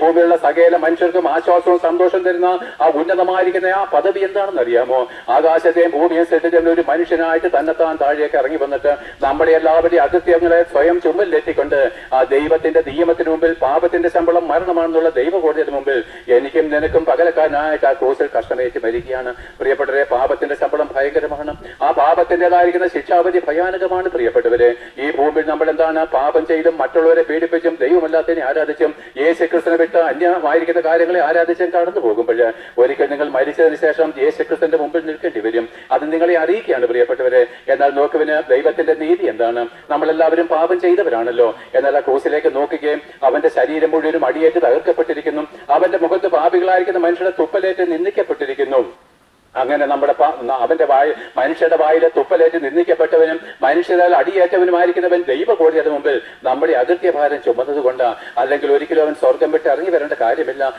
ഭൂമിയിലുള്ള സകല മനുഷ്യർക്കും ആശ്വാസവും സന്തോഷം തരുന്ന ആ ഉന്നതമായിരിക്കുന്ന ആ പദവി എന്താണെന്ന് അറിയാമോ? ആകാശത്തെയും ഭൂമിയും സൃഷ്ടിച്ച ഒരു മനുഷ്യനായിട്ട് തന്നെത്താൻ താഴേക്ക് ഇറങ്ങി വന്നിട്ട് നമ്മുടെ എല്ലാവരുടെയും അകൃത്യങ്ങളെ സ്വയം ചുമലിലെത്തിക്കൊണ്ട് ആ ദൈവത്തിന്റെ നിയമത്തിന് മുമ്പിൽ പാപത്തിന്റെ ശമ്പളം മരണമാണെന്നുള്ള ദൈവകോടതിയുടെ മുമ്പിൽ എനിക്കും നിനക്കും പകരക്കാരനായിട്ട് ആ ക്രൂസിൽ കഷ്ടമേറ്റ് മരിക്കുകയാണ്. പ്രിയപ്പെട്ടവരെ, പാപത്തിന്റെ ശമ്പളം ഭയങ്കരമാണ്. ആ പാപത്തിൻ്റെതായിരിക്കുന്ന ശിക്ഷാവധി ഭയാനകമാണ്. പ്രിയപ്പെട്ടവരെ, ഈ ഭൂമിയിൽ നമ്മൾ എന്താണ് പാപം ചെയ്തും മറ്റുള്ളവരെ പീഡിപ്പിച്ചും ദൈവമല്ലാത്തതിനെ ആരാധിച്ചും യേശുക്രിസ്തുവിനെ വിട്ട് അന്യമായിരിക്കുന്ന കാര്യങ്ങളെ ആരാധിച്ചും കടന്നു പോകുമ്പോൾ ഒരിക്കൽ നിങ്ങൾ മരിച്ചതിന് ശേഷം യേശുക്രിസ്തുവിന്റെ മുമ്പിൽ നിൽക്കേണ്ടി വരും. അത് നിങ്ങളെ അറിയിക്കുകയാണ് പ്രിയപ്പെട്ടവരെ. എന്നാൽ നോക്കുവിന് ദൈവത്തിന്റെ നീതി എന്താണ്? നമ്മളെല്ലാവരും പാപം ചെയ്തവരാണല്ലോ. എന്നാൽ ആ ക്രൂസിലേക്ക് നോക്കുകയും അവന്റെ ശരീരം മുഴുവനും അടിയേറ്റ് തകർക്കപ്പെട്ടിരിക്കുന്നു. അവന്റെ മുഖത്ത് പാപികളായിരിക്കുന്ന മനുഷ്യരുടെ തുപ്പലേറ്റ് നിന്ദിക്കപ്പെട്ടിരിക്കുന്നു. അങ്ങനെ നമ്മുടെ അവന്റെ മനുഷ്യരുടെ വായിലെ തുപ്പലേറ്റ് നിന്ദിക്കപ്പെട്ടവനും മനുഷ്യരാൽ അടിയേറ്റവനുമായിരിക്കുന്നവൻ ദൈവകോടതിയുടെ മുമ്പിൽ നമ്മുടെ അകൃത്യഭാരം ചുമന്നത് കൊണ്ടാണ്. അല്ലെങ്കിൽ ഒരിക്കലും അവൻ സ്വർഗം വിട്ട് ഇറങ്ങി വരേണ്ട കാര്യമില്ല.